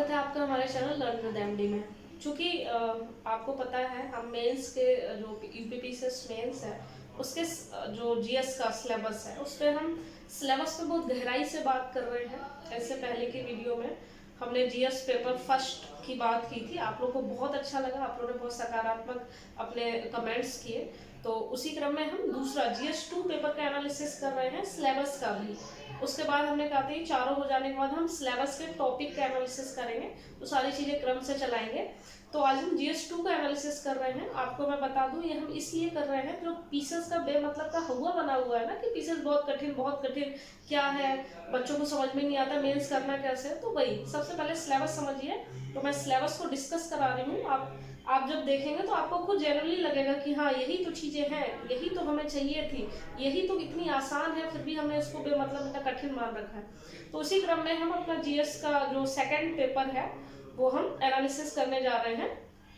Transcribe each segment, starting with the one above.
स्वागत है आपका हमारे चैनल लर्न विद एमडी में। चूँकि आपको पता है हम मेंस के जो यूपीपीसीएस मेंस है उसके जो जीएस का सिलेबस है उस पर हम सिलेबस पे बहुत गहराई से बात कर रहे हैं। ऐसे पहले की वीडियो में हमने जीएस पेपर फर्स्ट की बात की थी, आप लोग को बहुत अच्छा लगा, आप लोगों ने बहुत सकारात्मक अपने कमेंट्स किए। तो उसी क्रम में हम दूसरा जीएस 2 पेपर का एनालिसिस कर रहे हैं, सिलेबस का भी। उसके बाद हमने कहा था चारों हो जाने के बाद हम सिलेबस के टॉपिक का एनालिसिस करेंगे, तो सारी चीजें क्रम से चलाएंगे। तो आज हम जीएस 2 का एनालिसिस कर रहे हैं। आपको मैं बता दूं ये हम इसलिए कर रहे हैं, जो पीसेस का बेमतलब का हुआ बना हुआ है ना कि पीसेस बहुत कठिन क्या है, बच्चों को समझ में नहीं आता मेंस करना कैसे है। तो वही सबसे पहले सिलेबस समझिए। तो मैं सिलेबस को डिस्कस करा रही हूँ। आप जब देखेंगे तो आपको खुद जनरली लगेगा कि हाँ यही तो चीजें हैं, यही तो हमें चाहिए थी, यही तो इतनी आसान है, फिर भी हमने इसको बेमतलब इतना कठिन मान रखा है। तो उसी क्रम में हम अपना जीएस का जो सेकंड पेपर है वो हम एनालिसिस करने जा रहे हैं।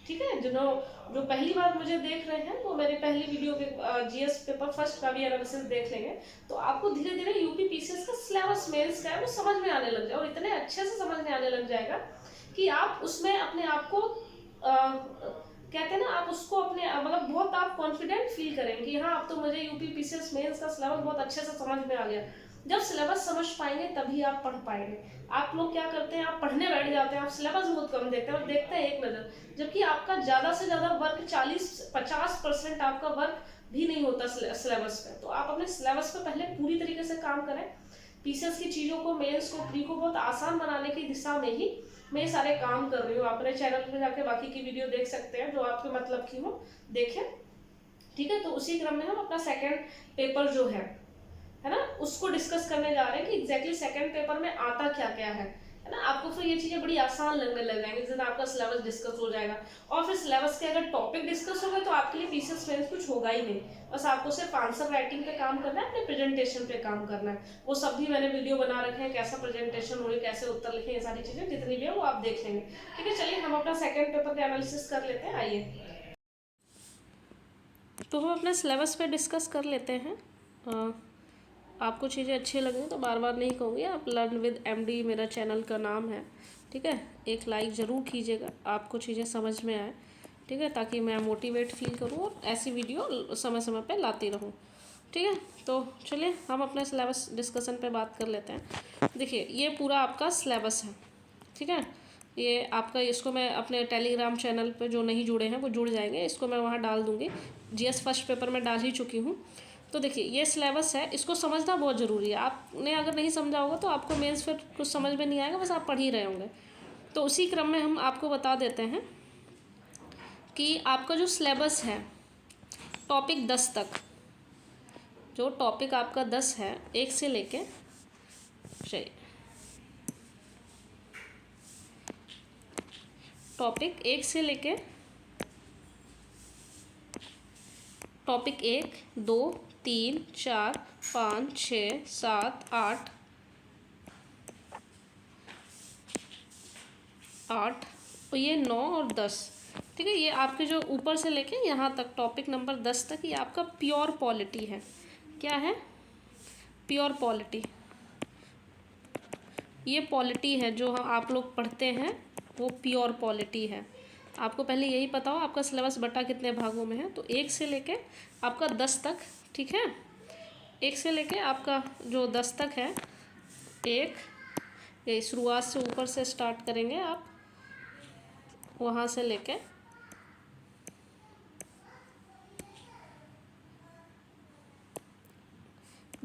ठीक है, जो पहली बार मुझे देख रहे हैं वो मेरे पहली वीडियो के जीएस पेपर फर्स्ट का भी एनालिसिस देख लेंगे, तो आपको धीरे धीरे यूपी पीसीएस का सिलेबस मेंस का है वो समझ में आने लग जाएगा, और इतने अच्छे से समझ में आने लग जाएगा कि आप उसमें अपने आप को कहते हैं ना, आप उसको अपने मतलब बहुत आप कॉन्फिडेंट फील करेंगे कि हाँ अब तो मुझे यूपी पीसीएस मेंस का सिलेबस बहुत अच्छे से समझ में आ गया। जब सिलेबस समझ पाएंगे तभी आप पढ़ पाएंगे। आप लोग क्या करते हैं, आप पढ़ने बैठ जाते हैं, आप सिलेबस बहुत कम देखते हैं और देखते हैं एक नजर, जबकि आपका ज्यादा से ज्यादा वर्क 40-50% आपका वर्क भी नहीं होता सिलेबस पे। तो आप अपने सिलेबस पे पहले पूरी तरीके से काम करें। पीसीएस की चीजों को, मेंस को, प्री को बहुत आसान बनाने की दिशा में ही मैं सारे काम कर रही हूँ। अपने चैनल पे जाके बाकी की वीडियो देख सकते हैं जो आपके मतलब की हो, देखें। ठीक है, तो उसी क्रम में हम अपना सेकंड पेपर जो है ना, उसको डिस्कस करने जा रहे हैं कि एग्जैक्टली सेकंड पेपर में आता क्या क्या है ना। आपको फिर ये चीजें बड़ी आसान लगने लग जाएंगी जिस दिन आपका सिलेबस डिस्कस हो जाएगा। और फिर सिलेबस के अगर टॉपिक डिस्कस हो गए तो आपके लिए पीसीएस मेंस कुछ होगा ही नहीं, बस आपको सिर्फ आंसर राइटिंग पे काम करना है, अपने प्रेजेंटेशन पे काम करना है। वो सब भी मैंने वीडियो बना रखे हैं, कैसा प्रेजेंटेशन हो रही, कैसे उत्तर लिखे, ये सारी चीजें जितनी भी है वो आप देख लेंगे। ठीक है, चलिए हम अपना सेकंड पेपर का एनालिसिस कर लेते हैं। आइए तो हम अपने सिलेबस पे डिस्कस कर लेते हैं। आपको चीज़ें अच्छी लगें तो बार बार नहीं कहूँगी, आप लर्न विद एमडी मेरा चैनल का नाम है। ठीक है, एक लाइक ज़रूर कीजिएगा, आपको चीज़ें समझ में आए। ठीक है, ताकि मैं मोटिवेट फील करूँ और ऐसी वीडियो समय समय पे लाती रहूँ। ठीक है, तो चलिए हम अपने सिलेबस डिस्कशन पे बात कर लेते हैं। देखिए ये पूरा आपका सिलेबस है। ठीक है, ये आपका, इसको मैं अपने टेलीग्राम चैनल पे जो नहीं जुड़े हैं वो जुड़ जाएंगे, इसको मैं वहाँ डाल दूँगी। जीएस फर्स्ट पेपर में डाल ही चुकी हूँ। तो देखिए ये सिलेबस है, इसको समझना बहुत ज़रूरी है। आपने अगर नहीं समझा होगा तो आपको मेंस फिर कुछ समझ में नहीं आएगा, बस आप पढ़ ही रहे होंगे। तो उसी क्रम में हम आपको बता देते हैं कि आपका जो सिलेबस है टॉपिक 10 तक, जो टॉपिक आपका 10 है, एक से लेके चलिए टॉपिक 1 से लेके टॉपिक 1, 2, 3, 4, 5, 6, 7, 8 और ये 9 और 10। ठीक है, ये आपके जो ऊपर से लेके यहाँ तक टॉपिक नंबर 10 तक ये आपका प्योर पॉलिटी है। क्या है? Pure polity. ये पॉलिटी है जो आप लोग पढ़ते हैं, वो प्योर पॉलिटी है। आपको पहले यही पता हो आपका सिलेबस बटा कितने भागों में है। तो 1 से लेके आपका 10 तक। ठीक है, 1 से लेके आपका जो 10 तक है, एक ये शुरुआत से ऊपर से स्टार्ट करेंगे आप, वहाँ से लेके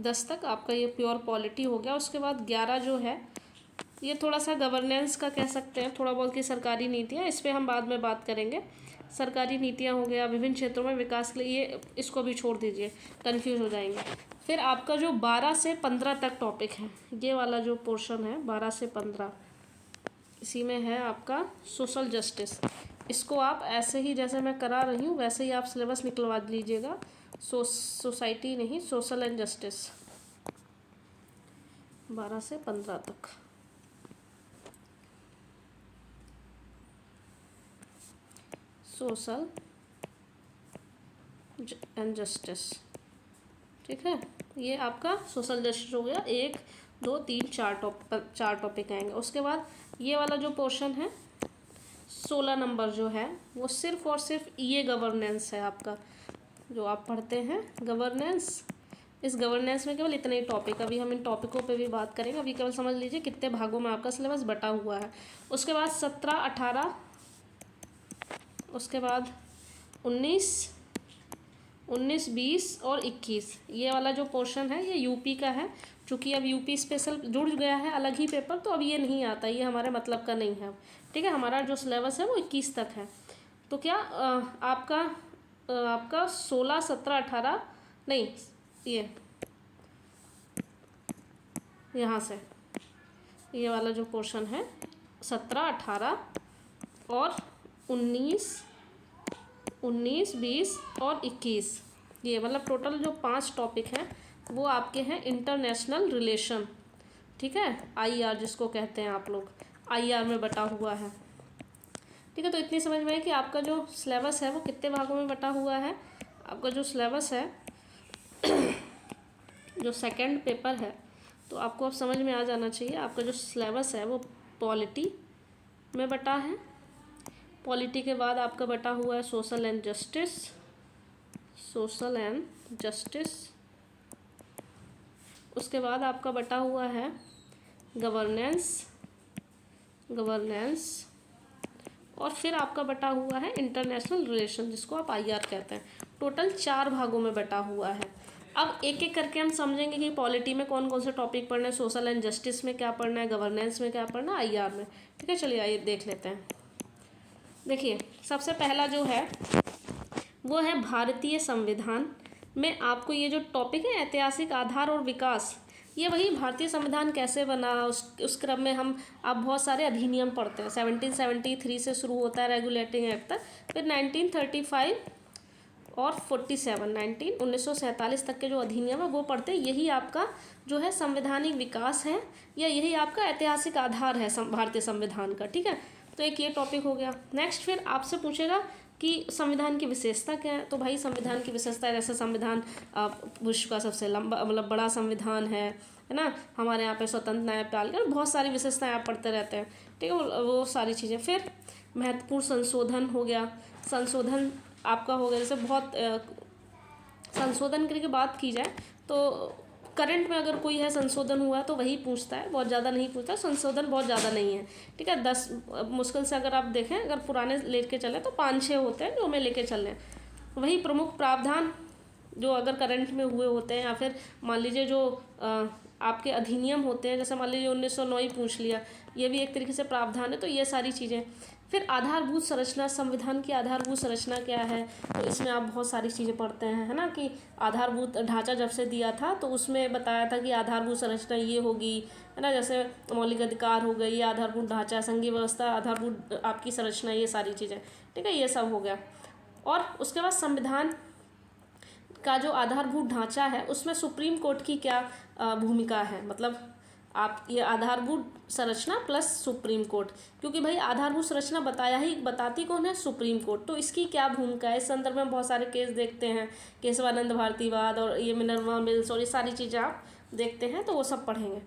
10 तक आपका ये प्योर पॉलिटी हो गया। उसके बाद 11 जो है ये थोड़ा सा गवर्नेंस का कह सकते हैं, थोड़ा बहुत की सरकारी नीतियाँ, इस पर हम बाद में बात करेंगे। सरकारी नीतियाँ हो गया, विभिन्न क्षेत्रों में विकास के लिए, ये इसको भी छोड़ दीजिए, कंफ्यूज हो जाएंगे। फिर आपका जो 12 से 15 तक टॉपिक है, ये वाला जो पोर्शन है 12 से 15, इसी में है आपका सोशल जस्टिस। इसको आप ऐसे ही जैसे मैं करा रही हूँ वैसे ही आप सिलेबस निकलवा लीजिएगा। सोसाइटी नहीं, सोशल एंड जस्टिस 12 से 15 तक। Social and justice. ठीक है, ये आपका सोशल जस्टिस हो गया 1, 2 3 4 टॉपिक आएंगे। उसके बाद ये वाला जो पोर्शन है 16 नंबर जो है वो सिर्फ और सिर्फ ये गवर्नेंस है आपका, जो आप पढ़ते हैं गवर्नेंस। इस गवर्नेंस में केवल इतने ही टॉपिक, अभी हम इन टॉपिकों पे भी बात करेंगे। अभी केवल समझ लीजिए कितने भागों में आपका सिलेबस बटा हुआ है। उसके बाद 17 18, उसके बाद 19 20 और 21, ये वाला जो पोर्शन है ये यूपी का है। चूँकि अब यूपी स्पेशल जुड़ गया है अलग ही पेपर, तो अब ये नहीं आता, ये हमारे मतलब का नहीं है। ठीक है, हमारा जो सिलेबस है वो 21 तक है। तो क्या आपका 16 17 18 नहीं, ये यहाँ से ये वाला जो पोर्शन है 17 18 और 19 20 और 21, ये मतलब टोटल जो 5 टॉपिक हैं वो आपके हैं इंटरनेशनल रिलेशन। ठीक है, IR जिसको कहते हैं आप लोग, IR में बटा हुआ है। ठीक है, तो इतनी समझ में है कि आपका जो सिलेबस है वो कितने भागों में बटा हुआ है। आपका जो सिलेबस है जो सेकंड पेपर है, तो आपको अब समझ में आ जाना चाहिए। आपका जो सिलेबस है वो पॉलिटी में बटा है। पॉलिटी के बाद आपका बटा हुआ है सोशल एंड जस्टिस। उसके बाद आपका बटा हुआ है गवर्नेंस, और फिर आपका बटा हुआ है इंटरनेशनल रिलेशन जिसको आप IR कहते हैं। टोटल 4 भागों में बटा हुआ है। अब एक एक करके हम समझेंगे कि पॉलिटी में कौन कौन से टॉपिक पढ़ना है, सोशल एंड जस्टिस में क्या पढ़ना है, गवर्नेंस में क्या पढ़ना है, IR में। ठीक है, चलिए आइए देख लेते हैं। देखिए, सबसे पहला जो है वो है भारतीय संविधान में आपको ये जो टॉपिक है ऐतिहासिक आधार और विकास, ये वही भारतीय संविधान कैसे बना, उस क्रम में हम आप बहुत सारे अधिनियम पढ़ते हैं। 1773 से शुरू होता है रेगुलेटिंग एक्ट तक, फिर 1935 और 1947 तक के जो अधिनियम है वो पढ़ते हैं। यही आपका जो है संवैधानिक विकास है, या यही आपका ऐतिहासिक आधार है भारतीय संविधान का। ठीक है, तो एक ये टॉपिक हो गया। नेक्स्ट फिर आपसे पूछेगा कि संविधान की विशेषता क्या है। तो भाई संविधान की विशेषता है, जैसे संविधान विश्व का सबसे लंबा मतलब बड़ा संविधान है ना, हमारे यहाँ पे स्वतंत्र न्यायपालिका, बहुत सारी विशेषताएं आप पढ़ते रहते हैं। ठीक है, वो सारी चीज़ें। फिर महत्वपूर्ण संशोधन हो गया, संशोधन आपका हो गया, जैसे बहुत संशोधन करके बात की जाए तो करंट में अगर कोई है संशोधन हुआ है तो वही पूछता है, बहुत ज़्यादा नहीं पूछता, संशोधन बहुत ज़्यादा नहीं है। ठीक है, 10 मुश्किल से अगर आप देखें, अगर पुराने लेके चले तो 5-6 होते हैं जो हमें लेके चल रहे हैं। वही प्रमुख प्रावधान जो अगर करंट में हुए होते हैं, या फिर मान लीजिए जो आपके अधिनियम होते हैं, जैसे मान लीजिए 1909 ही पूछ लिया, ये भी एक तरीके से प्रावधान है। तो ये सारी चीज़ें। फिर आधारभूत संरचना, संविधान की आधारभूत संरचना क्या है, तो इसमें आप बहुत सारी चीज़ें पढ़ते हैं, है ना, कि आधारभूत ढांचा जब से दिया था तो उसमें बताया था कि आधारभूत संरचना ये होगी, है ना, जैसे मौलिक अधिकार हो गई, ये आधारभूत ढांचा, संघीय व्यवस्था, आधारभूत आपकी संरचना, ये सारी चीज़ें। ठीक है, ये सब हो गया। और उसके बाद संविधान का जो आधारभूत ढांचा है उसमें सुप्रीम कोर्ट की क्या भूमिका है, मतलब आप ये आधारभूत संरचना प्लस सुप्रीम कोर्ट, क्योंकि भाई आधारभूत संरचना बताती कौन है, सुप्रीम कोर्ट, तो इसकी क्या भूमिका है। इस संदर्भ में बहुत सारे केस देखते हैं, केशवानंद भारतीवाद और ये मिनर्वा मिल्स और ये सारी चीज़ें आप देखते हैं, तो वो सब पढ़ेंगे।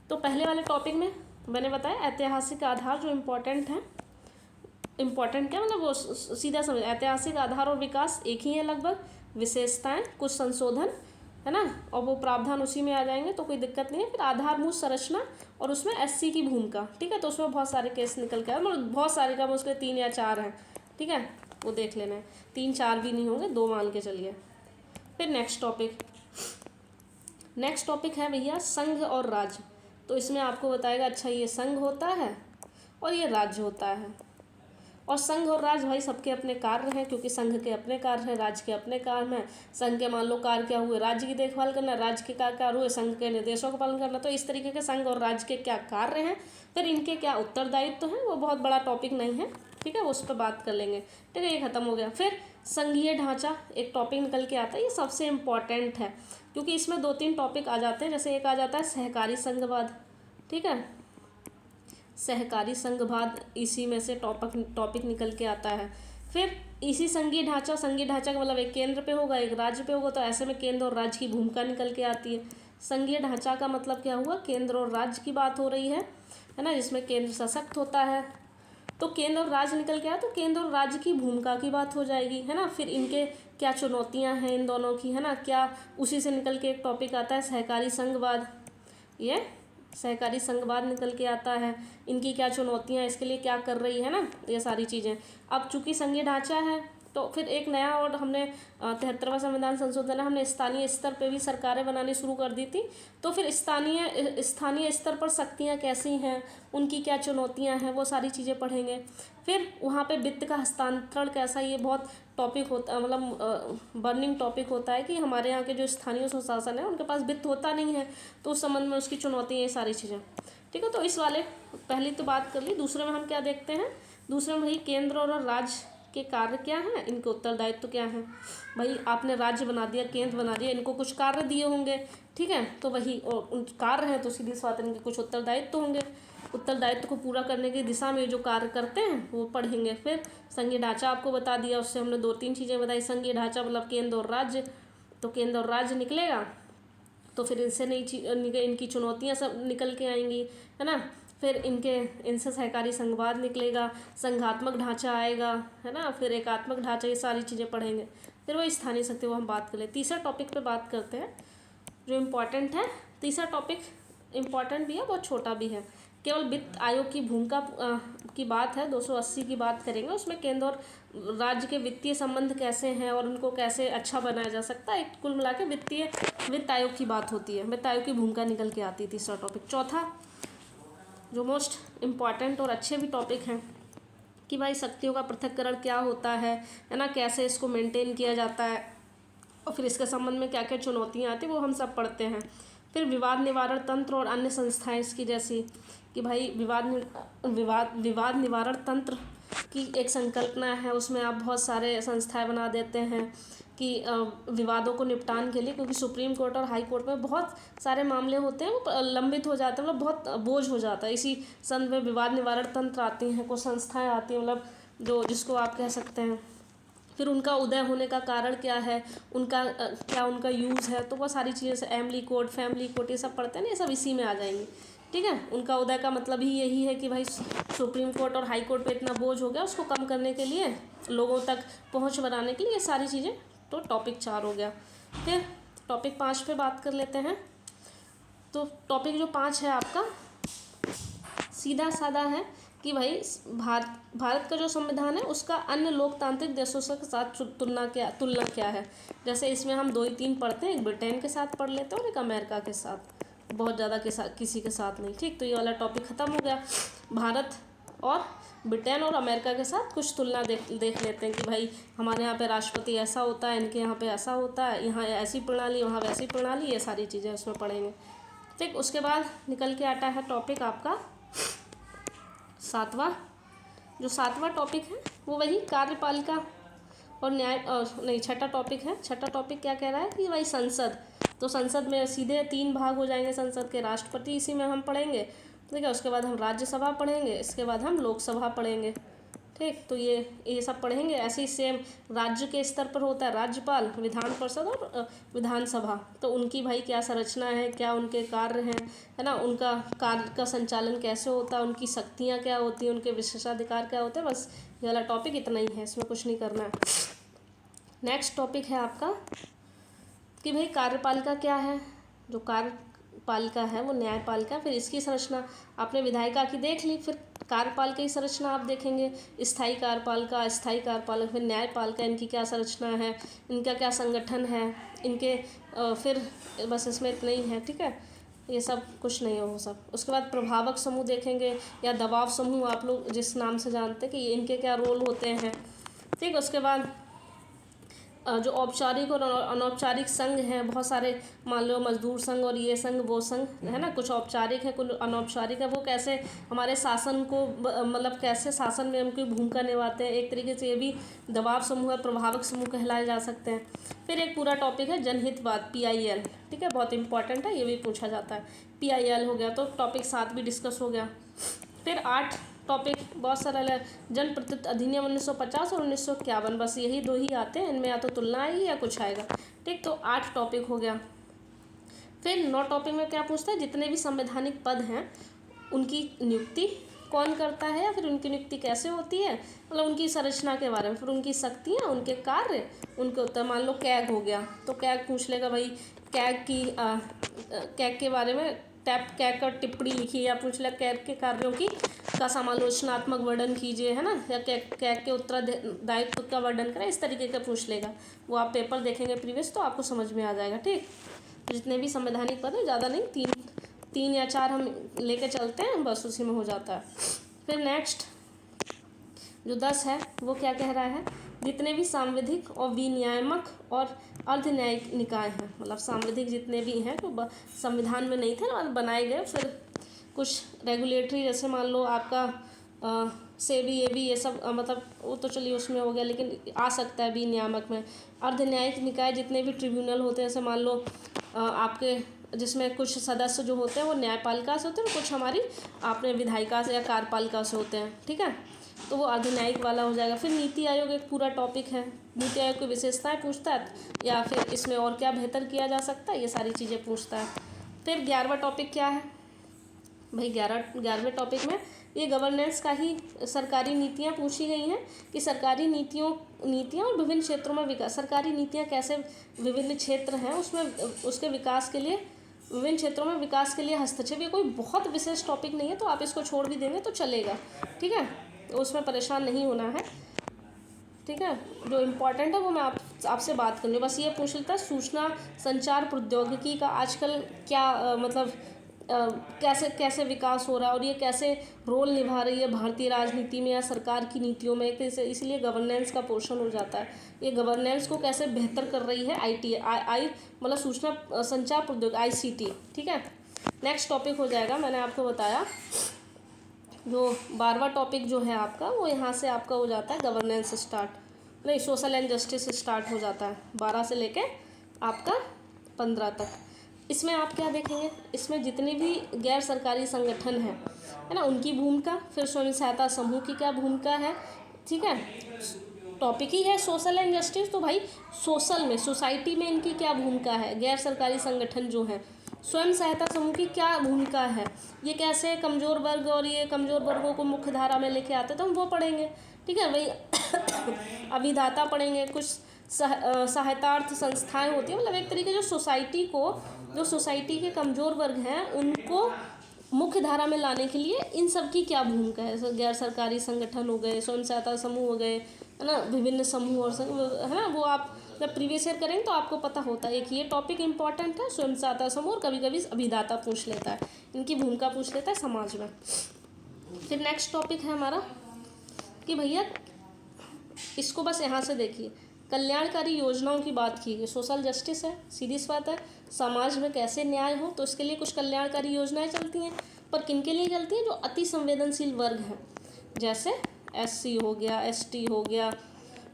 तो पहले वाले टॉपिक में मैंने बताया ऐतिहासिक आधार जो इम्पोर्टेंट है, इम्पोर्टेंट क्या मतलब वो सीधा समझ, ऐतिहासिक आधार और विकास एक ही है लगभग, विशेषताएं, कुछ संशोधन, है ना, और वो प्रावधान उसी में आ जाएंगे, तो कोई दिक्कत नहीं है। फिर आधारभूत संरचना और उसमें SC की भूमिका। ठीक है, तो उसमें बहुत सारे केस निकल के आए, मतलब बहुत सारे का उसके 3 या 4 हैं। ठीक है, वो देख लेना है, 3-4 भी नहीं होंगे, 2 मान के चलिए। फिर नेक्स्ट टॉपिक है भैया संघ और राज्य। तो इसमें आपको बताएगा अच्छा ये संघ होता है और ये राज्य होता है। और संघ और राज्य भाई सबके अपने कार्य हैं, क्योंकि संघ के अपने कार्य हैं, राज्य के अपने कार्य हैं। संघ के मान लो कार्य क्या हुए, राज्य की देखभाल करना, राज्य के कार्य हुए संघ के निर्देशों का पालन करना। तो इस तरीके के संघ और राज्य के क्या कार्य हैं, फिर इनके क्या उत्तरदायित्व हैं, वो बहुत बड़ा टॉपिक नहीं है। ठीक है, उस पर बात कर लेंगे। ठीक है, ये खत्म हो गया। फिर संघीय ढांचा एक टॉपिक निकल के आता है, ये सबसे इम्पॉर्टेंट है, क्योंकि इसमें 2-3 टॉपिक आ जाते हैं। जैसे एक आ जाता है सहकारी संघवाद। ठीक है, सहकारी संघवाद इसी में से टॉपिक निकल के आता है। फिर इसी संघीय ढांचा का मतलब एक केंद्र पे होगा, एक राज्य पे होगा, तो ऐसे में केंद्र और राज्य की भूमिका निकल के आती है। संघीय ढांचा का मतलब क्या हुआ, केंद्र और राज्य की बात हो रही है ना, जिसमें केंद्र सशक्त होता है। तो केंद्र और राज्य निकल के आया तो केंद्र और राज्य की भूमिका की बात हो जाएगी, है ना। फिर इनके क्या चुनौतियां हैं इन दोनों की, है ना, क्या उसी से निकल के एक टॉपिक आता है सहकारी संघवाद, ये सहकारी संघवाद निकल के आता है। इनकी क्या चुनौतियां, इसके लिए क्या कर रही है ना, ये सारी चीज़ें। अब चूंकि संघीय ढांचा है तो फिर एक नया, और हमने 73वां संविधान संशोधन है, हमने स्थानीय स्तर पे भी सरकारें बनानी शुरू कर दी थी। तो फिर स्थानीय स्तर पर शक्तियाँ कैसी हैं, उनकी क्या चुनौतियाँ हैं, वो सारी चीज़ें पढ़ेंगे। फिर वहाँ पे वित्त का हस्तांतरण कैसा, ये बहुत टॉपिक होता, मतलब बर्निंग टॉपिक होता है कि हमारे यहाँ के जो स्थानीय स्वशासन है उनके पास वित्त होता नहीं है, तो उस संबंध में उसकी चुनौती है, ये सारी चीज़ें। ठीक है, तो इस वाले पहली तो बात कर ली। दूसरे में हम क्या देखते हैं, दूसरे में भाई केंद्र और राज्य के कार्य क्या हैं, इनके उत्तरदायित्व तो क्या हैं। भाई आपने राज्य बना दिया, केंद्र बना दिया, इनको कुछ कार्य दिए होंगे, ठीक है, तो वही और उन कार्य हैं तो सीधी सी बात इनके कुछ उत्तरदायित्व होंगे। उत्तरदायित्व को पूरा करने की दिशा में जो कार्य करते हैं वो पढ़ेंगे। फिर संघीय ढांचा आपको बता दिया, उससे हमने 2-3 चीज़ें बताई। संघीय ढांचा मतलब केंद्र और राज्य, तो केंद्र और राज्य निकलेगा तो फिर इनसे इनकी चुनौतियाँ सब निकल के आएंगी, है ना। फिर इनसे सहकारी संघवाद निकलेगा, संघात्मक ढांचा आएगा, है ना, फिर एकात्मक ढांचा, ये सारी चीज़ें पढ़ेंगे। फिर वही स्थानीय शक्ति, वो हम बात कर ले। तीसरा टॉपिक पे बात करते हैं जो इम्पोर्टेंट है। तीसरा टॉपिक इम्पॉर्टेंट भी है, बहुत छोटा भी है, केवल वित्त आयोग की भूमिका की बात है, 280 की बात करेंगे। उसमें केंद्र और राज्य के वित्तीय संबंध कैसे हैं और उनको कैसे अच्छा बनाया जा सकता है, कुल मिला के वित्त आयोग की बात होती है, वित्त आयोग की भूमिका निकल के आती है, तीसरा टॉपिक। चौथा जो मोस्ट इम्पॉर्टेंट और अच्छे भी टॉपिक हैं कि भाई शक्तियों का पृथक्करण क्या होता है ना, कैसे इसको मेंटेन किया जाता है, और फिर इसके संबंध में क्या क्या चुनौतियाँ आती हैं वो हम सब पढ़ते हैं। फिर विवाद निवारण तंत्र और अन्य संस्थाएं इसकी, जैसी कि भाई विवाद निवारण तंत्र की एक संकल्पना है, उसमें आप बहुत सारे संस्थाएं बना देते हैं कि विवादों को निपटान के लिए, क्योंकि सुप्रीम कोर्ट और हाई कोर्ट में बहुत सारे मामले होते हैं वो लंबित हो जाते हैं, मतलब बहुत बोझ हो जाता है। इसी संदर्भ में विवाद निवारण तंत्र आती हैं, कुछ संस्थाएं आती हैं, मतलब जो जिसको आप कह सकते हैं। फिर उनका उदय होने का कारण क्या है, उनका क्या उनका यूज़ है, तो वो सारी चीज़ें से एमली कोड, फैमिली कोड, ये सब पढ़ते हैं ना, ये सब इसी में आ जाएंगी। ठीक है, उनका उदय का मतलब ही यही है कि भाई सुप्रीम कोर्ट और हाई कोर्ट पे इतना बोझ हो गया, उसको कम करने के लिए, लोगों तक पहुंच बनाने के लिए, ये सारी चीज़ें। तो टॉपिक 4 हो गया। फिर टॉपिक 5 पे बात कर लेते हैं। तो टॉपिक जो 5 है आपका सीधा साधा है कि भाई भारत का जो संविधान है उसका अन्य लोकतांत्रिक देशों के साथ तुलना क्या है। जैसे इसमें हम 2 ही 3 पढ़ते हैं, एक ब्रिटेन के साथ पढ़ लेते हैं और एक अमेरिका के साथ, बहुत ज़्यादा किसी के साथ नहीं। ठीक, तो ये वाला टॉपिक ख़त्म हो गया। भारत और ब्रिटेन और अमेरिका के साथ कुछ तुलना देख लेते हैं कि भाई हमारे यहाँ पे राष्ट्रपति ऐसा होता है, इनके यहाँ पे ऐसा होता है, यहाँ ऐसी प्रणाली, वहाँ वैसी प्रणाली, ये सारी चीज़ें उसमें पढ़ेंगे। ठीक, उसके बाद निकल के आता है टॉपिक आपका 7वां। जो 7वां टॉपिक है वो वही कार्यपालिका और न्याय, नहीं 6ठा टॉपिक है। 6ठा टॉपिक क्या कह रहा है कि भाई संसद, तो संसद में सीधे 3 भाग हो जाएंगे संसद के। राष्ट्रपति इसी में हम पढ़ेंगे, ठीक है, उसके बाद हम राज्यसभा पढ़ेंगे, इसके बाद हम लोकसभा पढ़ेंगे। ठीक, तो ये सब पढ़ेंगे। ऐसे ही सेम राज्य के स्तर पर होता है राज्यपाल, विधान परिषद और विधानसभा, तो उनकी भाई क्या संरचना है, क्या उनके कार्य हैं, है ना, उनका कार्य का संचालन कैसे होता है, उनकी शक्तियाँ क्या होती हैं, उनके विशेषाधिकार क्या होते हैं। बस ये वाला टॉपिक इतना ही है, इसमें कुछ नहीं करना है। नेक्स्ट टॉपिक है आपका कि भाई कार्यपालिका क्या है। जो कार्यपालिका है वो न्यायपालिका, फिर इसकी संरचना आपने विधायिका की देख ली, फिर कार्यपालिका की संरचना आप देखेंगे, स्थायी कार्यपालिका, अस्थायी कार्यपालिका, फिर न्यायपालिका, इनकी क्या संरचना है, इनका क्या संगठन है, इनके फिर बस इसमें इतना ही है। ठीक है, ये सब कुछ नहीं है वो सब। उसके बाद प्रभावक समूह देखेंगे या दबाव समूह, आप लोग जिस नाम से जानते हैं कि इनके क्या रोल होते हैं। ठीक, उसके बाद जो औपचारिक और अनौपचारिक संघ हैं बहुत सारे, मान लो मजदूर संघ और ये संघ वो संघ, है ना, कुछ औपचारिक है कुछ अनौपचारिक है, वो कैसे हमारे शासन को मतलब कैसे शासन में उनकी भूमिका निभाते हैं। एक तरीके से ये भी दबाव समूह है, प्रभावक समूह कहलाए जा सकते हैं। फिर एक पूरा टॉपिक है जनहितवाद, PIL, ठीक है, बहुत इंपॉर्टेंट है, ये भी पूछा जाता है। PIL हो गया, तो टॉपिक 7 भी डिस्कस हो गया। फिर 8 टॉपिक बहुत सारा जनप्रतिनिधित्व अधिनियम 1950 और 1951, बस यही 2 ही आते हैं, इनमें या तो तुलना आएगी या कुछ आएगा। ठीक, तो 8 टॉपिक हो गया। फिर 9 टॉपिक में क्या पूछता है, जितने भी संवैधानिक पद हैं उनकी नियुक्ति कौन करता है या फिर उनकी नियुक्ति कैसे होती है, मतलब उनकी संरचना के बारे में, फिर उनकी शक्तियाँ, उनके कार्य, उनके उत्तर। मान लो कैग हो गया तो कैग पूछ लेगा भाई, कैग के बारे में कैग का टिप्पणी लिखिए, या पूछ लेगा कैग के कार्यों की का समालोचनात्मक वर्णन कीजिए, है ना, या कैग के उत्तरदायित्व का वर्णन करें, इस तरीके का पूछ लेगा। वो आप पेपर देखेंगे प्रीवियस तो आपको समझ में आ जाएगा। ठीक, जितने भी संवैधानिक पद हैं, ज़्यादा नहीं, तीन या 4 हम लेके चलते हैं, बस उसी में हो जाता है। फिर नेक्स्ट जो 10 है वो क्या कह रहा है, जितने भी सांविधिक और विनियामक और अर्धन्यायिक निकाय हैं, मतलब सांविधिक जितने भी हैं तो संविधान में नहीं थे ना, बनाए गए, फिर कुछ रेगुलेटरी, जैसे मान लो आपका सेबी ये सब, मतलब वो तो चलिए उसमें हो गया, लेकिन आ सकता है विनियामक में। अर्धन्यायिक निकाय जितने भी ट्रिब्यूनल होते हैं, जैसे मान लो आपके जिसमें कुछ सदस्य जो होते हैं वो न्यायपालिका से होते हैं, कुछ हमारी आपने विधायिका से या कार्यपालिका से होते हैं। ठीक है, तो वो अर्धन्यायिक वाला हो जाएगा। फिर नीति आयोग एक पूरा टॉपिक है, नीति आयोग की विशेषताएं पूछता है, या फिर इसमें और क्या बेहतर किया जा सकता है, ये सारी चीज़ें पूछता है। फिर 11वां टॉपिक क्या है भाई, 11वें टॉपिक में ये गवर्नेंस का ही सरकारी नीतियाँ पूछी गई हैं कि सरकारी नीतियाँ और विभिन्न क्षेत्रों में विकास, सरकारी नीतियाँ कैसे विभिन्न क्षेत्र हैं उसमें उसके विकास के लिए, विभिन्न क्षेत्रों में विकास के लिए हस्तक्षेप। ये कोई बहुत विशेष टॉपिक नहीं है, तो आप इसको छोड़ भी देंगे तो चलेगा। ठीक है, तो उसमें परेशान नहीं होना है। ठीक है, जो इम्पोर्टेंट है वो मैं आपसे बात करूँगी। बस ये पूछ लेता है, सूचना संचार प्रौद्योगिकी का आजकल क्या मतलब कैसे विकास हो रहा है और ये कैसे रोल निभा रही है भारतीय राजनीति में या सरकार की नीतियों में, इसलिए गवर्नेंस का पोर्शन हो जाता है। ये गवर्नेंस को कैसे बेहतर कर रही है मतलब सूचना संचार प्रौद्योगिकी ICT। ठीक है, नेक्स्ट टॉपिक हो जाएगा, मैंने आपको बताया जो 12वां टॉपिक जो है आपका, वो यहाँ से आपका हो जाता है गवर्नेंस स्टार्ट, नहीं सोशल एंड जस्टिस स्टार्ट हो जाता है 12 से लेके आपका 15 तक। इसमें आप क्या देखेंगे, इसमें जितने भी गैर सरकारी संगठन हैं, है ना, उनकी भूमिका, फिर स्वयं सहायता समूह की क्या भूमिका है। ठीक है, टॉपिक ही है सोशल एंड जस्टिस, तो भाई सोशल में, सोसाइटी में इनकी क्या भूमिका है, गैर सरकारी संगठन जो हैं, स्वयं सहायता समूह की क्या भूमिका है, ये कैसे कमज़ोर वर्ग और ये कमज़ोर वर्गों को मुख्य धारा में लेके आते, तो हम वो पढ़ेंगे। ठीक है, वही अभिदाता पढ़ेंगे, कुछ सहायतार्थ संस्थाएं होती हैं, मतलब एक तरीके जो सोसाइटी के कमज़ोर वर्ग हैं उनको मुख्य धारा में लाने के लिए इन सब की क्या भूमिका है। गैर सरकारी संगठन हो गए, स्वयं सहायता समूह हो गए, है ना, विभिन्न समूह और है ना, वो आप जब प्रीवियस ईयर करेंगे तो आपको पता होता है। एक ये टॉपिक इंपॉर्टेंट है, स्वयं सहायता समूह, और कभी कभी अभिदाता पूछ लेता है, इनकी भूमिका पूछ लेता है समाज में। फिर नेक्स्ट टॉपिक है हमारा कि भैया इसको बस यहाँ से देखिए, कल्याणकारी योजनाओं की बात की गई, सोशल जस्टिस है, सीधी सी बात है, समाज में कैसे न्याय हो, तो इसके लिए कुछ कल्याणकारी योजनाएं चलती हैं, पर किन के लिए चलती हैं, जो अति संवेदनशील वर्ग हैं, जैसे SC हो गया, ST हो गया,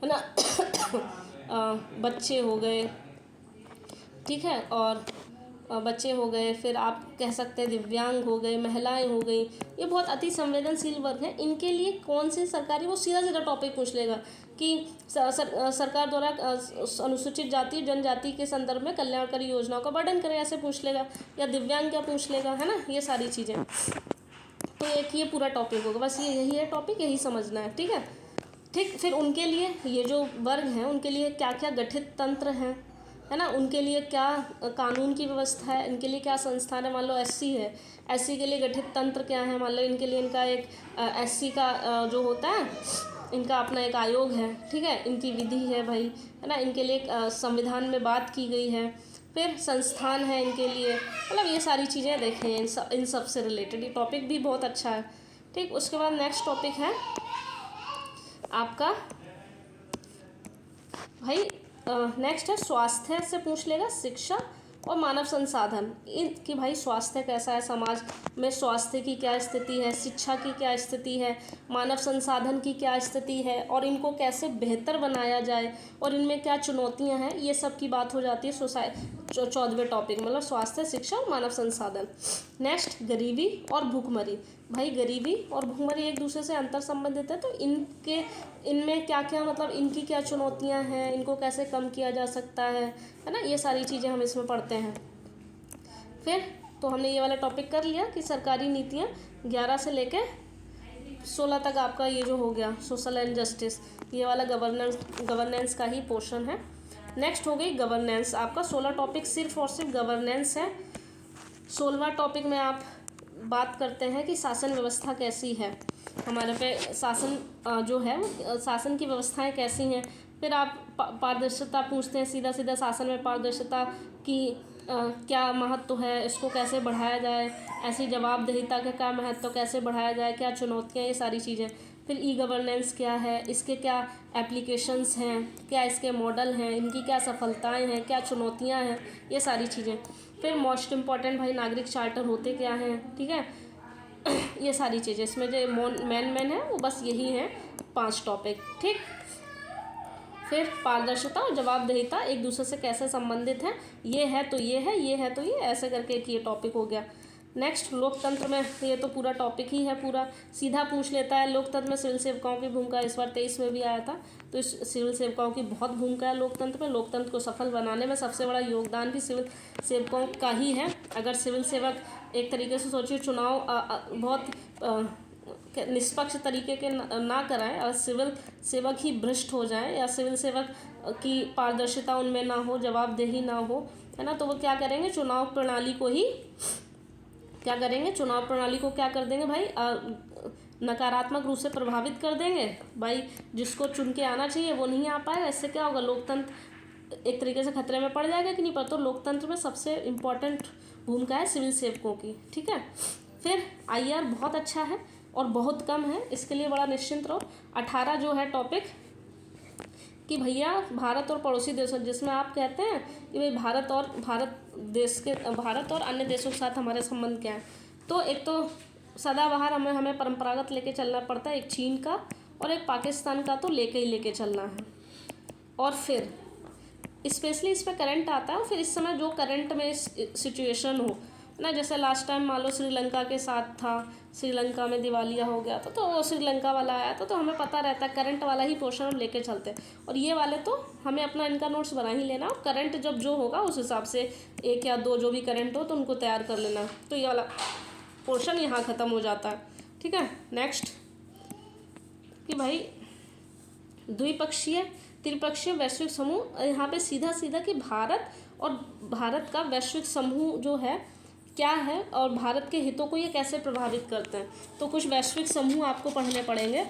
है ना, बच्चे हो गए। ठीक है, और बच्चे हो गए, फिर आप कह सकते हैं दिव्यांग हो गए, महिलाएं हो गई, ये बहुत अति संवेदनशील वर्ग हैं। इनके लिए कौन सी सरकारी, वो सीधा टॉपिक पूछ लेगा कि सरकार द्वारा अनुसूचित जाति जनजाति के संदर्भ में कल्याणकारी योजनाओं का वर्णन करें, ऐसे पूछ लेगा, या दिव्यांग क्या पूछ लेगा, है ना, ये सारी चीज़ें। तो एक ये पूरा टॉपिक होगा, बस यही है टॉपिक, यही समझना है। ठीक है, ठीक, फिर उनके लिए ये जो वर्ग हैं उनके लिए क्या क्या गठित तंत्र हैं, है ना, उनके लिए क्या कानून की व्यवस्था है, इनके लिए क्या संस्थान है। मान लो SC है, SC के लिए गठित तंत्र क्या है, मान लो इनके लिए इनका एक SC का जो होता है इनका अपना एक आयोग है। ठीक है, इनकी विधि है भाई, है ना, इनके लिए एक संविधान में बात की गई है, फिर संस्थान है इनके लिए, मतलब ये सारी चीज़ें देखें इन सब से रिलेटेड, ये टॉपिक भी बहुत अच्छा है। ठीक, उसके बाद नेक्स्ट टॉपिक है आपका भाई, नेक्स्ट है स्वास्थ्य से पूछ लेगा, शिक्षा और मानव संसाधन, इनकी भाई स्वास्थ्य कैसा है, समाज में स्वास्थ्य की क्या स्थिति है, शिक्षा की क्या स्थिति है, मानव संसाधन की क्या स्थिति है, और इनको कैसे बेहतर बनाया जाए, और इनमें क्या चुनौतियां हैं, ये सब की बात हो जाती है 14वें टॉपिक, मतलब स्वास्थ्य, शिक्षा और मानव संसाधन। नेक्स्ट गरीबी और भूखमरी, भाई गरीबी और भूखमरी एक दूसरे से अंतर संबंधित है, तो इनमें क्या क्या, मतलब इनकी क्या चुनौतियां हैं, इनको कैसे कम किया जा सकता है ना, ये सारी चीज़ें हम इसमें पढ़ते हैं। फिर तो हमने ये वाला टॉपिक कर लिया कि सरकारी नीतियाँ 11 से लेके 16 तक आपका ये जो हो गया सोशल एंड जस्टिस, ये वाला गवर्नेंस का ही पोर्शन है। नेक्स्ट हो गई गवर्नेंस। आपका 16 टॉपिक सिर्फ और सिर्फ गवर्नेंस है। 16वां टॉपिक में आप बात करते हैं कि शासन व्यवस्था कैसी है हमारे पे, शासन जो है शासन की व्यवस्थाएं कैसी हैं। फिर आप पारदर्शिता पूछते हैं, सीधा सीधा शासन में पारदर्शिता की क्या महत्व है, इसको कैसे बढ़ाया जाए, ऐसी जवाबदेहिता का क्या महत्व, कैसे बढ़ाया जाए, क्या चुनौतियाँ, ये सारी चीज़ें। फिर ई गवर्नेंस क्या है, इसके क्या एप्लीकेशंस हैं, क्या इसके मॉडल हैं, इनकी क्या सफलताएं हैं, क्या चुनौतियां हैं, ये सारी चीज़ें। फिर मोस्ट इम्पॉर्टेंट भाई नागरिक चार्टर होते क्या हैं, ठीक है, ये सारी चीज़ें। इसमें जो मेन है वो बस यही है 5 टॉपिक, ठीक। फिर पारदर्शिता और जवाबदेहिता एक दूसरे से कैसे संबंधित हैं, ये है तो ये है, ये है तो ये, ऐसे करके एक ये टॉपिक हो गया। नेक्स्ट लोकतंत्र में, ये तो पूरा टॉपिक ही है, पूरा सीधा पूछ लेता है। लोकतंत्र में सिविल सेवकाओं की भूमिका इस बार 23 में भी आया था, तो इस सिविल सेवकाओं की बहुत भूमिका है लोकतंत्र में। लोकतंत्र को सफल बनाने में सबसे बड़ा योगदान भी सिविल सेवकों का ही है। अगर सिविल सेवक एक तरीके से सोचिए चुनाव बहुत निष्पक्ष तरीके के ना कराएं और सिविल सेवक ही भ्रष्ट हो जाए, या सिविल सेवक की पारदर्शिता उनमें ना हो, जवाबदेही ना हो, है ना, तो वो क्या करेंगे, चुनाव प्रणाली को क्या कर देंगे भाई, नकारात्मक रूप से प्रभावित कर देंगे भाई। जिसको चुन के आना चाहिए वो नहीं आ पाएगा, इससे क्या होगा, लोकतंत्र एक तरीके से खतरे में पड़ जाएगा कि नहीं पर। तो लोकतंत्र में सबसे इम्पोर्टेंट भूमिका है सिविल सेवकों की, ठीक है। फिर IR बहुत अच्छा है और बहुत कम है, इसके लिए बड़ा निश्चिंत रहो। 18 जो है टॉपिक कि भैया भारत और पड़ोसी देशों, जिसमें आप कहते हैं कि भाई भारत और अन्य देशों के साथ हमारे संबंध क्या है। तो एक तो सदाबहार हमें परंपरागत लेके चलना पड़ता है, एक चीन का और एक पाकिस्तान का, तो लेके चलना है। और फिर स्पेशली इस पर करंट आता है, फिर इस समय जो करंट में सिचुएशन हो ना, जैसे लास्ट टाइम मान लो श्रीलंका के साथ था, श्रीलंका में दिवालिया हो गया था, तो वो श्रीलंका वाला आया था, तो हमें पता रहता है करंट वाला ही पोर्शन हम लेके चलते हैं। और ये वाले तो हमें अपना इनका नोट्स बना ही लेना, और करंट जब जो होगा उस हिसाब से 1 या 2 जो भी करंट हो तो उनको तैयार कर लेना। तो ये वाला पोर्शन यहाँ ख़त्म हो जाता है, ठीक है। नेक्स्ट कि भाई द्विपक्षीय त्रिपक्षीय वैश्विक समूह, यहाँ पे सीधा कि भारत का वैश्विक समूह जो है क्या है और भारत के हितों को ये कैसे प्रभावित करते हैं। तो कुछ वैश्विक समूह आपको पढ़ने पड़ेंगे।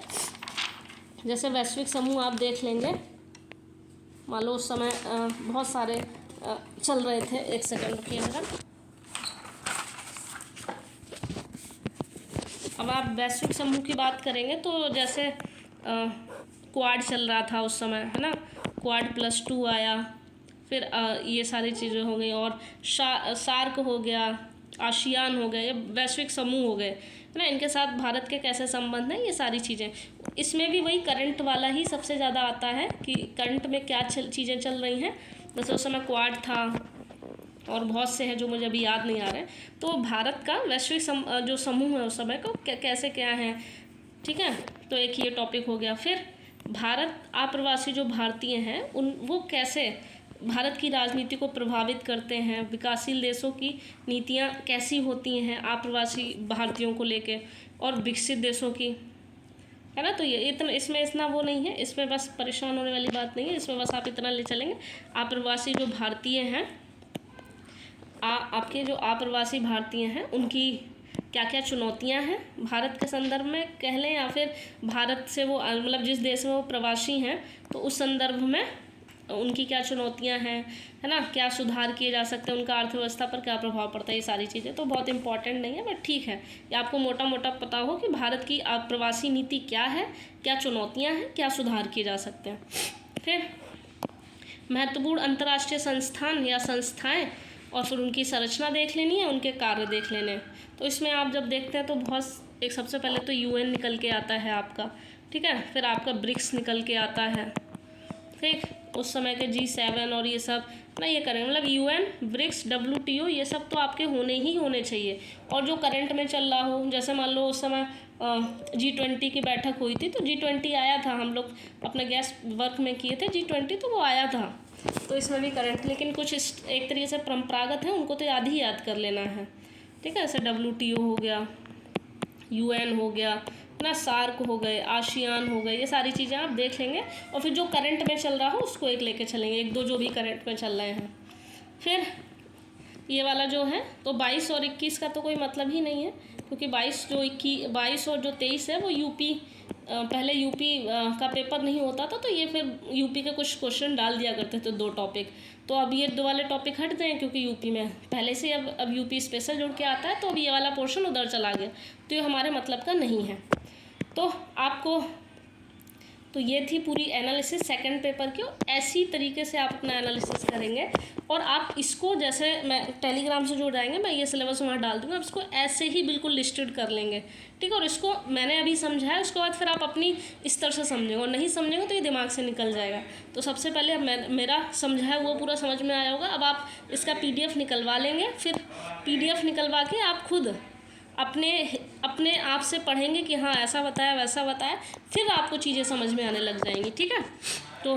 जैसे वैश्विक समूह आप देख लेंगे, मान लो उस समय बहुत सारे चल रहे थे। एक सेकंड रुकिए मेरा। अब आप वैश्विक समूह की बात करेंगे तो जैसे क्वाड चल रहा था उस समय, है ना, क्वाड +2 आया, फिर ये सारी चीज़ें हो गई, और सार्क हो गया, आसियान हो गए, ये वैश्विक समूह हो गए, है ना। इनके साथ भारत के कैसे संबंध हैं, ये सारी चीज़ें। इसमें भी वही करंट वाला ही सबसे ज़्यादा आता है कि करंट में क्या चीज़ें चल रही हैं। जैसे उस समय क्वाड था और बहुत से हैं जो मुझे अभी याद नहीं आ रहे। तो भारत का वैश्विक जो समूह है उस समय को कैसे क्या है, ठीक है। तो एक ये टॉपिक हो गया। फिर भारत आप्रवासी जो भारतीय हैं वो कैसे भारत की राजनीति को प्रभावित करते हैं, विकासशील देशों की नीतियाँ कैसी होती हैं आप्रवासी भारतीयों को लेके, और विकसित देशों की, है ना। तो ये इतना वो नहीं है, इसमें बस परेशान होने वाली बात नहीं है, इसमें बस आप इतना ले चलेंगे। आप्रवासी जो भारतीय हैं, आपके जो आप्रवासी भारतीय हैं उनकी क्या क्या चुनौतियां हैं भारत के संदर्भ में कह लें, या फिर भारत से वो मतलब जिस देश में वो प्रवासी हैं तो उस संदर्भ में उनकी क्या चुनौतियां हैं, है ना, क्या सुधार किए जा सकते हैं, उनका अर्थव्यवस्था पर क्या प्रभाव पड़ता है, ये सारी चीज़ें तो बहुत इंपॉर्टेंट नहीं है, बट ठीक है ये आपको मोटा मोटा पता हो कि भारत की प्रवासी नीति क्या है, क्या चुनौतियाँ हैं, क्या सुधार किए जा सकते हैं। फिर महत्वपूर्ण अंतर्राष्ट्रीय संस्थान या संस्थाएँ, और फिर उनकी संरचना देख लेनी है, उनके कार्य देख लेने। तो इसमें आप जब देखते हैं तो बहुत एक सबसे पहले तो UN निकल के आता है आपका, ठीक है। फिर आपका ब्रिक्स निकल के आता है, ठीक। उस समय के G7 और ये सब ना ये करेंगे, मतलब UN, ब्रिक्स, WTO ये सब तो आपके होने ही होने चाहिए। और जो करंट में चल रहा हो, जैसे मान लो उस समय G20 की बैठक हुई थी, तो G20 आया था, हम लोग अपना गैस वर्क में किए थे G20, तो वो आया था। तो इसमें भी करंट, लेकिन कुछ एक तरीके से परंपरागत है, उनको तो याद कर लेना है, ठीक है। जैसे WTO हो गया, UN हो गया ना, सार्क हो गए, आशियान हो गए, ये सारी चीज़ें आप देख लेंगे। और फिर जो करंट में चल रहा हो उसको एक लेके चलेंगे, एक दो जो भी करंट में चल रहे हैं। फिर ये वाला जो है, तो 22 और 21 का तो कोई मतलब ही नहीं है, क्योंकि 22 और जो 23 है वो यूपी, पहले यूपी का पेपर नहीं होता था, तो ये फिर यूपी के कुछ क्वेश्चन डाल दिया करते थे, 2 टॉपिक। तो अब ये 2 वाले टॉपिक हट गए, क्योंकि यूपी में पहले से अब यूपी स्पेशल जुड़ के आता है, तो अब ये वाला पोर्शन उधर चला गया, तो ये हमारे मतलब का नहीं है। तो आपको, तो ये थी पूरी एनालिसिस सेकंड पेपर की। ऐसी तरीके से आप अपना एनालिसिस करेंगे, और आप इसको, जैसे मैं टेलीग्राम से जुड़ जाएंगे, मैं ये सिलेबस वहाँ डाल दूँगा, आप इसको ऐसे ही बिल्कुल लिस्टेड कर लेंगे, ठीक है। और इसको मैंने अभी समझा है, उसके बाद फिर आप अपनी इस तरह से समझेंगे, और नहीं समझेंगे तो ये दिमाग से निकल जाएगा। तो सबसे पहले मेरा समझा है वो पूरा समझ में आया होगा, अब आप इसका PDF निकलवा लेंगे, फिर PDF निकलवा के आप खुद अपने आप से पढ़ेंगे कि हाँ ऐसा बताया वैसा बताया, फिर आपको चीज़ें समझ में आने लग जाएंगी, ठीक है। तो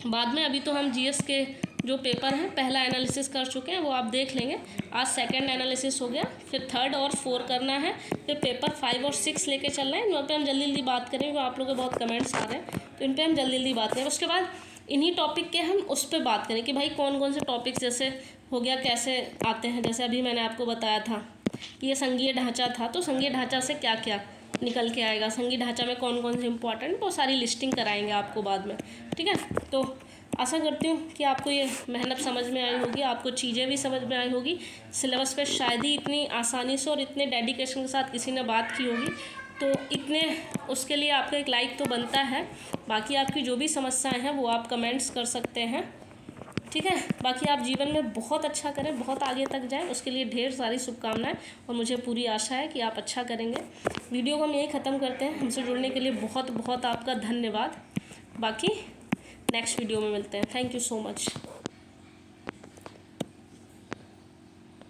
बाद में, अभी तो हम GS के जो पेपर हैं पहला एनालिसिस कर चुके हैं, वो आप देख लेंगे। आज सेकंड एनालिसिस हो गया, फिर 3rd और 4 करना है, फिर पेपर 5 और 6 लेके चल रहे हैं। इन पर हम जल्दी बात करेंगे, क्योंकि आप लोगों के बहुत कमेंट्स आ रहे हैं, तो इन पर हम जल्दी बात करें। उसके बाद इन्हीं टॉपिक के हम उस पर बात करें कि भाई कौन कौन से टॉपिक्स, जैसे हो गया कैसे आते हैं, जैसे अभी मैंने आपको बताया था कि ये संघीय ढांचा था, तो संघीय ढांचा से क्या क्या निकल के आएगा, संघीय ढांचा में कौन कौन से इंपॉर्टेंट, वो सारी लिस्टिंग कराएंगे आपको बाद में, ठीक है। तो आशा करती हूँ कि आपको ये मेहनत समझ में आई होगी, आपको चीज़ें भी समझ में आई होगी। सिलेबस पे शायद ही इतनी आसानी से और इतने डेडिकेशन के साथ किसी ने बात की होगी, तो इतने, उसके लिए आपका एक लाइक तो बनता है। बाकी आपकी जो भी समस्याएं हैं वो आप कमेंट्स कर सकते हैं, ठीक है। बाकी आप जीवन में बहुत अच्छा करें, बहुत आगे तक जाएं, उसके लिए ढेर सारी शुभकामनाएं, और मुझे पूरी आशा है कि आप अच्छा करेंगे। वीडियो को हम यही ख़त्म करते हैं। हमसे जुड़ने के लिए बहुत बहुत आपका धन्यवाद। बाकी नेक्स्ट वीडियो में मिलते हैं। Thank you so much.